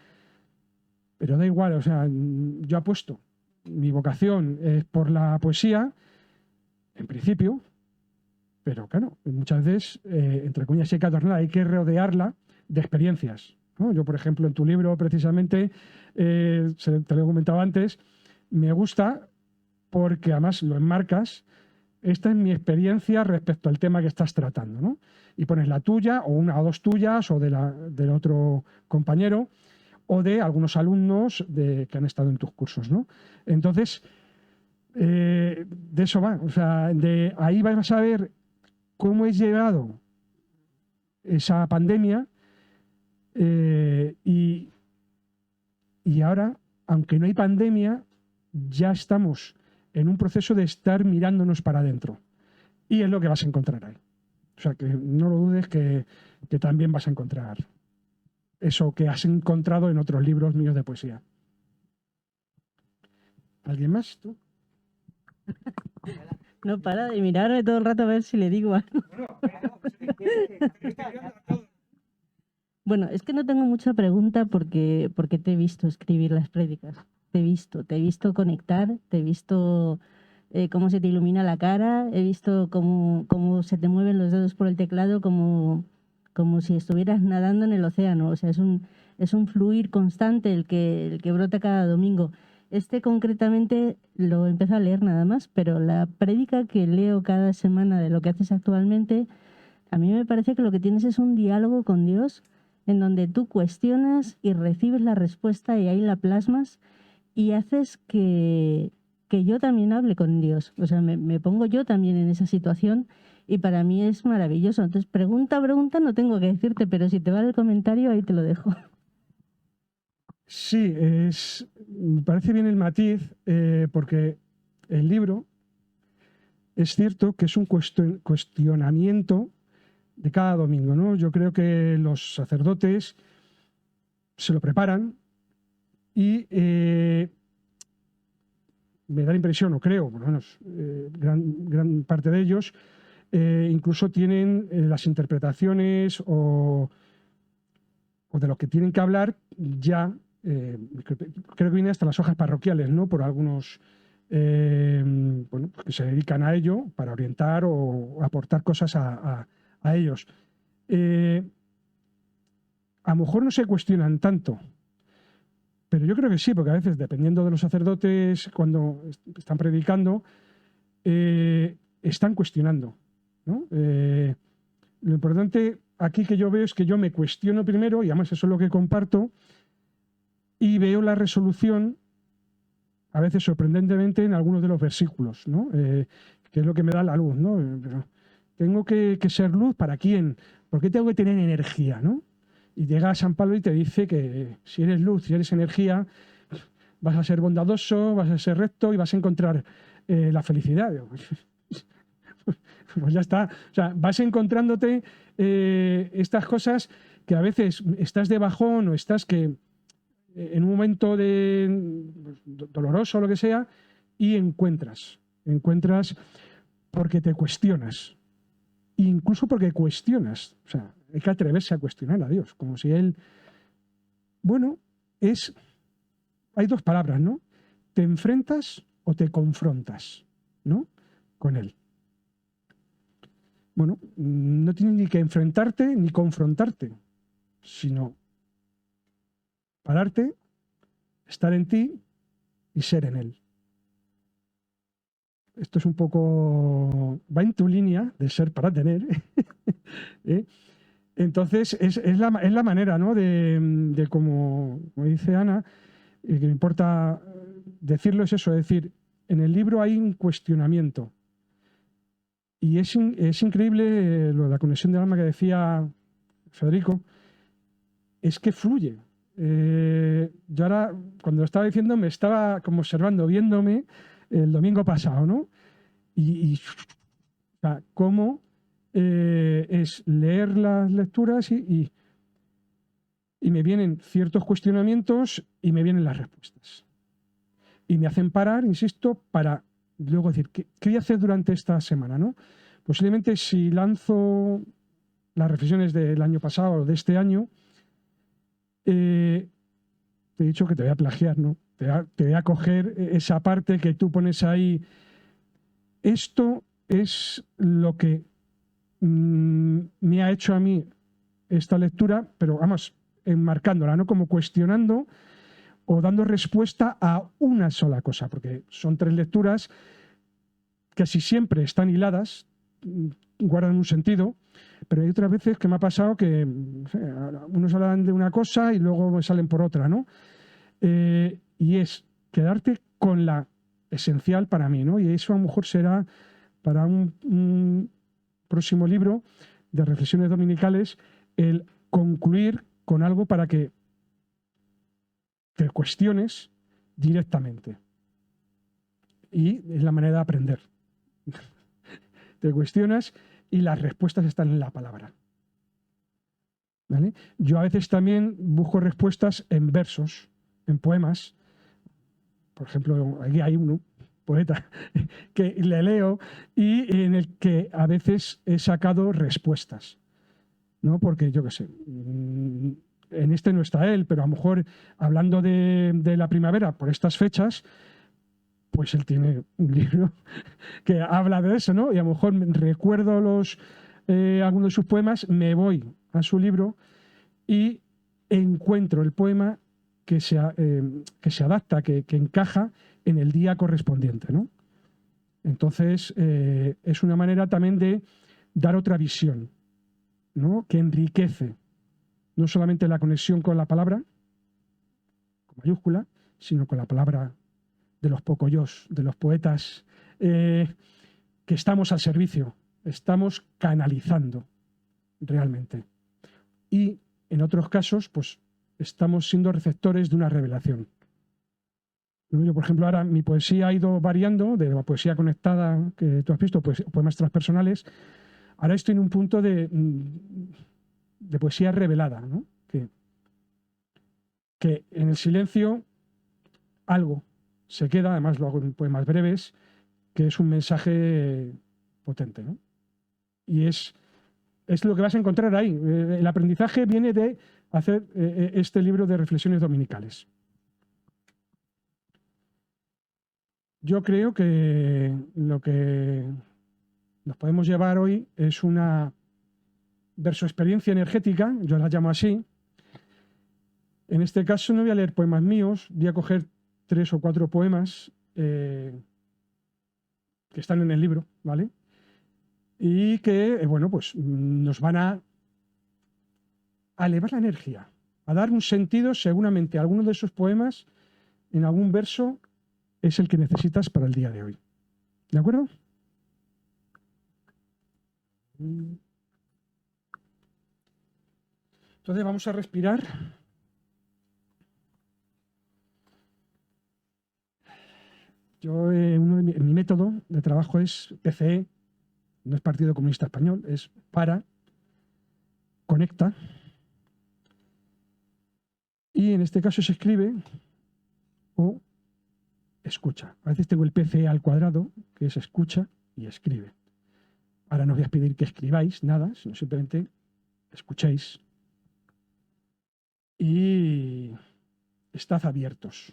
pero da igual, o sea, yo apuesto, mi vocación es por la poesía, en principio, pero claro, muchas veces, entre cuñas y cadornada, hay que rodearla de experiencias, ¿no? Yo, por ejemplo, en tu libro, precisamente, te lo he comentado antes, me gusta porque además lo enmarcas. Esta es mi experiencia respecto al tema que estás tratando, ¿no? Y pones la tuya, o una o dos tuyas, o del otro compañero, o de algunos alumnos que han estado en tus cursos, ¿no? Entonces, de eso va. O sea, de ahí vas a ver cómo he llevado esa pandemia y ahora, aunque no hay pandemia, ya estamos en un proceso de estar mirándonos para adentro. Y es lo que vas a encontrar ahí. O sea, que no lo dudes que también vas a encontrar eso que has encontrado en otros libros míos de poesía. ¿Alguien más? ¿Tú? No para de mirarme todo el rato a ver si le digo algo. Bueno, es que no tengo mucha pregunta porque te he visto escribir las prédicas. Te he visto conectar, te he visto cómo se te ilumina la cara, he visto cómo se te mueven los dedos por el teclado, como si estuvieras nadando en el océano. O sea, es un fluir constante el que brota cada domingo. Concretamente lo empiezo a leer nada más, pero la prédica que leo cada semana de lo que haces actualmente, a mí me parece que lo que tienes es un diálogo con Dios en donde tú cuestionas y recibes la respuesta y ahí la plasmas y haces que yo también hable con Dios. O sea, me pongo yo también en esa situación y para mí es maravilloso. Entonces, pregunta, no tengo que decirte, pero si te vale el comentario, ahí te lo dejo. Sí, me parece bien el matiz, porque el libro es cierto que es un cuestionamiento de cada domingo, ¿no? Yo creo que los sacerdotes se lo preparan y me da la impresión, o creo, por lo menos gran parte de ellos, incluso tienen las interpretaciones o de lo que tienen que hablar ya. Creo que viene hasta las hojas parroquiales, ¿no? Por algunos bueno, pues que se dedican a ello para orientar o aportar cosas a ellos. A lo mejor no se cuestionan tanto, pero yo creo que sí, porque a veces, dependiendo de los sacerdotes, cuando están predicando, están cuestionando, ¿no? Lo importante aquí que yo veo es que yo me cuestiono primero, y además eso es lo que comparto, y veo la resolución, a veces sorprendentemente, en algunos de los versículos, ¿no? Que es lo que me da la luz, ¿no? Pero tengo que ser luz, ¿para quién? ¿Por qué tengo que tener energía, ¿no? Y llega San Pablo y te dice que si eres luz, si eres energía, vas a ser bondadoso, vas a ser recto y vas a encontrar la felicidad. Pues ya está. O sea, vas encontrándote estas cosas que a veces estás de bajón o estás en un momento doloroso o lo que sea, y encuentras porque te cuestionas, incluso porque cuestionas. O sea, hay que atreverse a cuestionar a Dios, como si Él, bueno, hay dos palabras, ¿no? Te enfrentas o te confrontas, ¿no? Con Él. Bueno, no tienes ni que enfrentarte ni confrontarte, sino pararte, estar en ti y ser en Él. Esto es un poco, va en tu línea de ser para tener. Entonces, es la manera, ¿no? de como dice Ana, que me importa decirlo, es eso, es decir, en el libro hay un cuestionamiento. Y es increíble lo de la conexión del alma que decía Federico, es que fluye. Yo ahora, cuando lo estaba diciendo, me estaba como observando, viéndome el domingo pasado, ¿no? O sea, cómo es leer las lecturas y me vienen ciertos cuestionamientos y me vienen las respuestas. Y me hacen parar, insisto, para luego decir, ¿qué voy a hacer durante esta semana, ¿no? Posiblemente si lanzo las reflexiones del año pasado o de este año, te he dicho que te voy a plagiar, ¿no? Te voy a coger esa parte que tú pones ahí. Esto es lo que me ha hecho a mí esta lectura, pero vamos, enmarcándola, ¿no? Como cuestionando o dando respuesta a una sola cosa, porque son 3 lecturas, casi siempre están hiladas, guardan un sentido, pero hay otras veces que me ha pasado que no sé, unos hablan de una cosa y luego salen por otra, ¿no? Y es quedarte con la esencial para mí, ¿no? Y eso a lo mejor será para un próximo libro de reflexiones dominicales el concluir con algo para que te cuestiones directamente. Y es la manera de aprender. Te cuestionas y las respuestas están en la palabra. ¿Vale? Yo a veces también busco respuestas en versos, en poemas. Por ejemplo, aquí hay uno, poeta, que le leo y en el que a veces he sacado respuestas, ¿no? Porque yo qué sé, en este no está él, pero a lo mejor hablando de la primavera por estas fechas, pues él tiene un libro que habla de eso, ¿no? Y a lo mejor recuerdo algunos de sus poemas, me voy a su libro y encuentro el poema que se adapta, que encaja en el día correspondiente, ¿no? Entonces, es una manera también de dar otra visión, ¿no? Que enriquece no solamente la conexión con la palabra, con mayúscula, sino con la palabra de los pocoyós, de los poetas, que estamos al servicio, estamos canalizando realmente. Y en otros casos, pues estamos siendo receptores de una revelación. Yo, por ejemplo, ahora mi poesía ha ido variando, de la poesía conectada que tú has visto, pues, poemas transpersonales. Ahora estoy en un punto de poesía revelada, ¿no? Que en el silencio algo se queda, además lo hago en poemas breves, que es un mensaje potente, ¿no? Y es lo que vas a encontrar ahí. El aprendizaje viene de hacer este libro de reflexiones dominicales. Yo creo que lo que nos podemos llevar hoy es una versoexperiencia energética, yo la llamo así. En este caso no voy a leer poemas míos, voy a coger 3 o 4 poemas que están en el libro, ¿vale? Y que, bueno, pues nos van a elevar la energía, a dar un sentido seguramente a alguno de esos poemas, en algún verso, es el que necesitas para el día de hoy. ¿De acuerdo? Entonces vamos a respirar. Yo, mi método de trabajo es PCE, no es Partido Comunista Español, es para, conecta, y en este caso se escribe o escucha. A veces tengo el PCE al cuadrado, que es escucha y escribe. Ahora no os voy a pedir que escribáis nada, sino simplemente escuchéis y estad abiertos.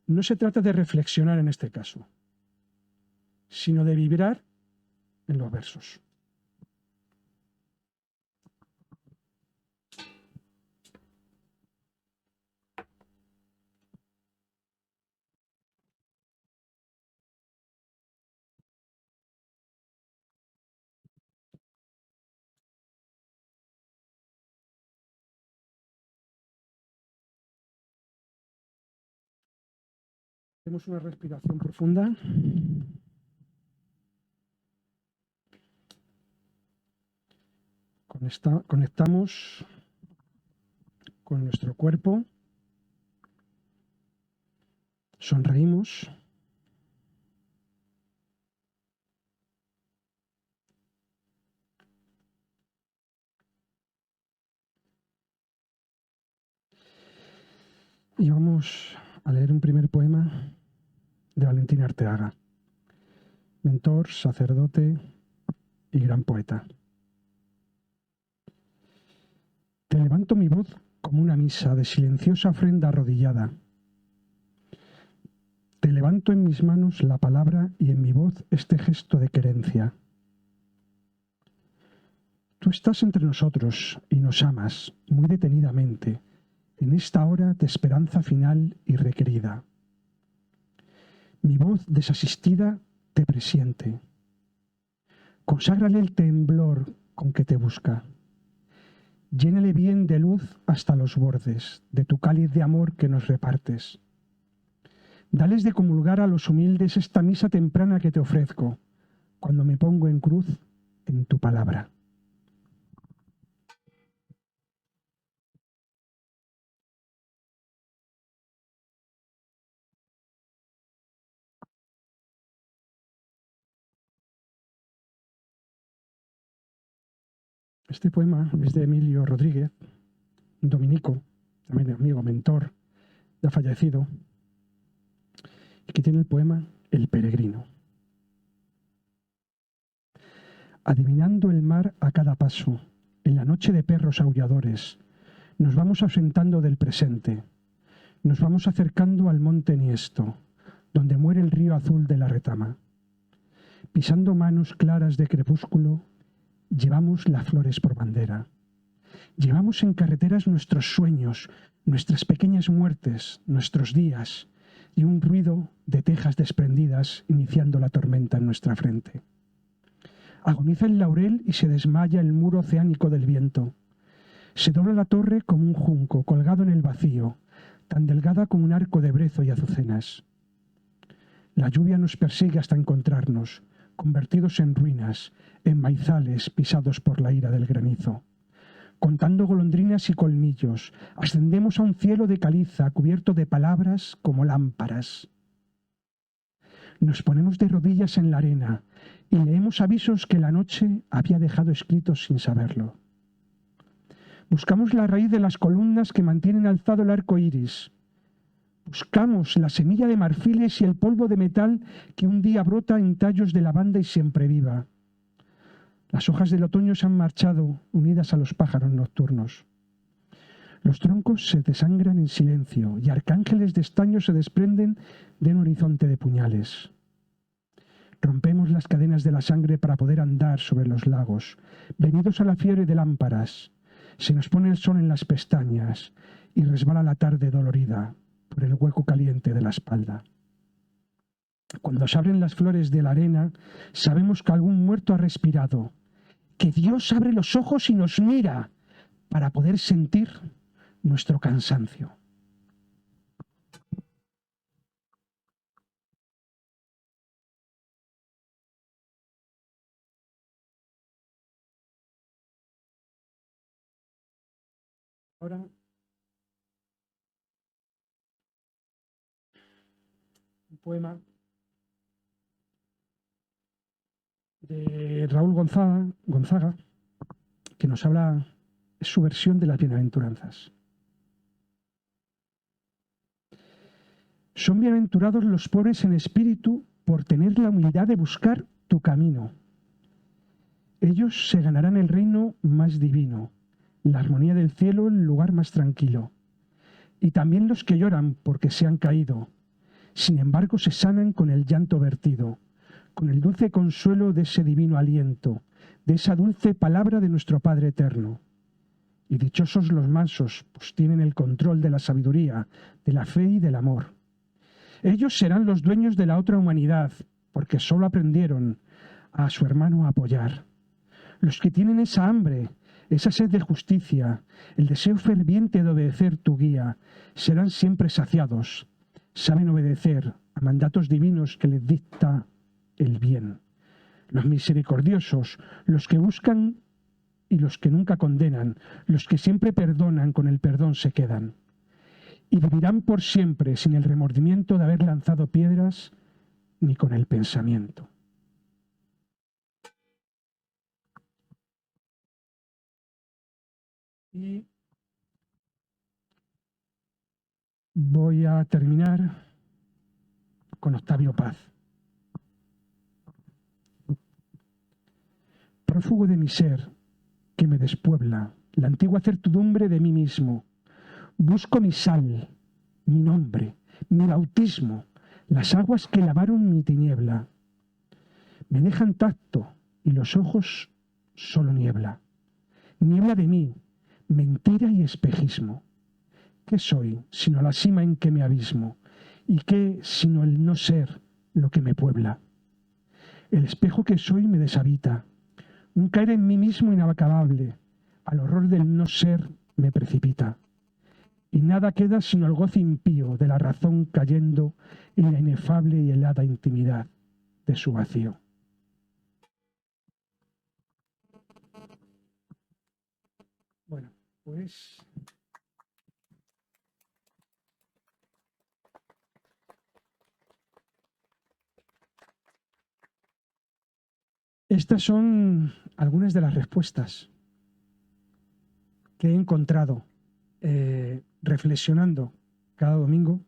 No se trata de reflexionar en este caso, sino de vibrar en los versos. Hacemos una respiración profunda. Conectamos con nuestro cuerpo. Sonreímos. Y vamos a leer un primer poema de Valentín Arteaga, mentor, sacerdote y gran poeta. Te levanto mi voz como una misa de silenciosa ofrenda arrodillada. Te levanto en mis manos la palabra y en mi voz este gesto de querencia. Tú estás entre nosotros y nos amas muy detenidamente en esta hora de esperanza final y requerida. Mi voz desasistida te presiente. Conságrale el temblor con que te busca. Llénale bien de luz hasta los bordes de tu cáliz de amor que nos repartes. Dales de comulgar a los humildes esta misa temprana que te ofrezco, cuando me pongo en cruz en tu palabra. Este poema es de Emilio Rodríguez, un dominico, también amigo, mentor, ya fallecido, y que tiene el poema El peregrino. Adivinando el mar a cada paso, en la noche de perros aulladores, nos vamos ausentando del presente, nos vamos acercando al monte Niesto, donde muere el río azul de la retama. Pisando manos claras de crepúsculo, llevamos las flores por bandera. Llevamos en carreteras nuestros sueños, nuestras pequeñas muertes, nuestros días, y un ruido de tejas desprendidas iniciando la tormenta en nuestra frente. Agoniza el laurel y se desmaya el muro oceánico del viento. Se dobla la torre como un junco colgado en el vacío, tan delgada como un arco de brezo y azucenas. La lluvia nos persigue hasta encontrarnos, convertidos en ruinas, en maizales pisados por la ira del granizo. Contando golondrinas y colmillos, ascendemos a un cielo de caliza cubierto de palabras como lámparas. Nos ponemos de rodillas en la arena y leemos avisos que la noche había dejado escritos sin saberlo. Buscamos la raíz de las columnas que mantienen alzado el arco iris. Buscamos la semilla de marfiles y el polvo de metal que un día brota en tallos de lavanda y siempre viva. Las hojas del otoño se han marchado, unidas a los pájaros nocturnos. Los troncos se desangran en silencio y arcángeles de estaño se desprenden de un horizonte de puñales. Rompemos las cadenas de la sangre para poder andar sobre los lagos, venidos a la fiebre de lámparas. Se nos pone el sol en las pestañas y resbala la tarde dolorida por el hueco caliente de la espalda. Cuando se abren las flores de la arena, sabemos que algún muerto ha respirado, que Dios abre los ojos y nos mira para poder sentir nuestro cansancio. Ahora, un poema de Raúl Gonzaga, que nos habla, es su versión de las bienaventuranzas. Son bienaventurados los pobres en espíritu por tener la humildad de buscar tu camino. Ellos se ganarán el reino más divino, la armonía del cielo, el lugar más tranquilo. Y también los que lloran porque se han caído, sin embargo se sanan con el llanto vertido, con el dulce consuelo de ese divino aliento, de esa dulce palabra de nuestro Padre eterno. Y dichosos los mansos, pues tienen el control de la sabiduría, de la fe y del amor. Ellos serán los dueños de la otra humanidad, porque solo aprendieron a su hermano a apoyar. Los que tienen esa hambre, esa sed de justicia, el deseo ferviente de obedecer tu guía, serán siempre saciados. Saben obedecer a mandatos divinos que les dicta el bien. Los misericordiosos, los que buscan y los que nunca condenan, los que siempre perdonan, con el perdón se quedan. Y vivirán por siempre sin el remordimiento de haber lanzado piedras ni con el pensamiento. Y voy a terminar con Octavio Paz. Prófugo de mi ser, que me despuebla, la antigua certidumbre de mí mismo. Busco mi sal, mi nombre, mi bautismo, las aguas que lavaron mi tiniebla. Me dejan tacto y los ojos solo niebla. Niebla de mí, mentira y espejismo. ¿Qué soy sino la cima en que me abismo? ¿Y qué sino el no ser lo que me puebla? El espejo que soy me deshabita. Un caer en mí mismo inacabable, al horror del no ser me precipita. Y nada queda sino el goce impío de la razón cayendo en la inefable y helada intimidad de su vacío. Bueno, pues estas son algunas de las respuestas que he encontrado reflexionando cada domingo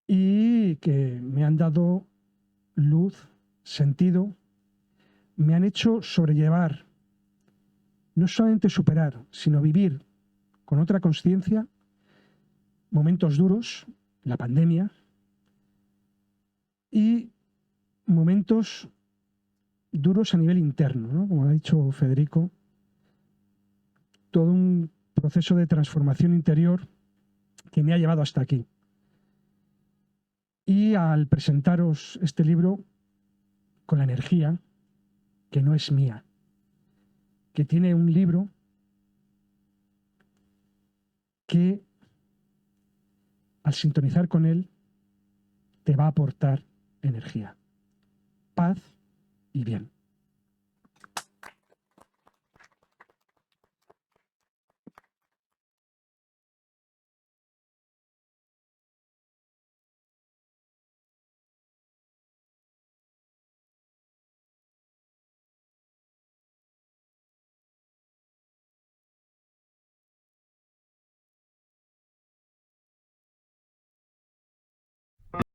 y que me han dado luz, sentido, me han hecho sobrellevar, no solamente superar, sino vivir con otra conciencia momentos duros, la pandemia, y momentos duros a nivel interno, ¿no? Como ha dicho Federico, todo un proceso de transformación interior que me ha llevado hasta aquí. Y al presentaros este libro con la energía que no es mía, que tiene un libro que al sintonizar con él te va a aportar energía, paz y bien.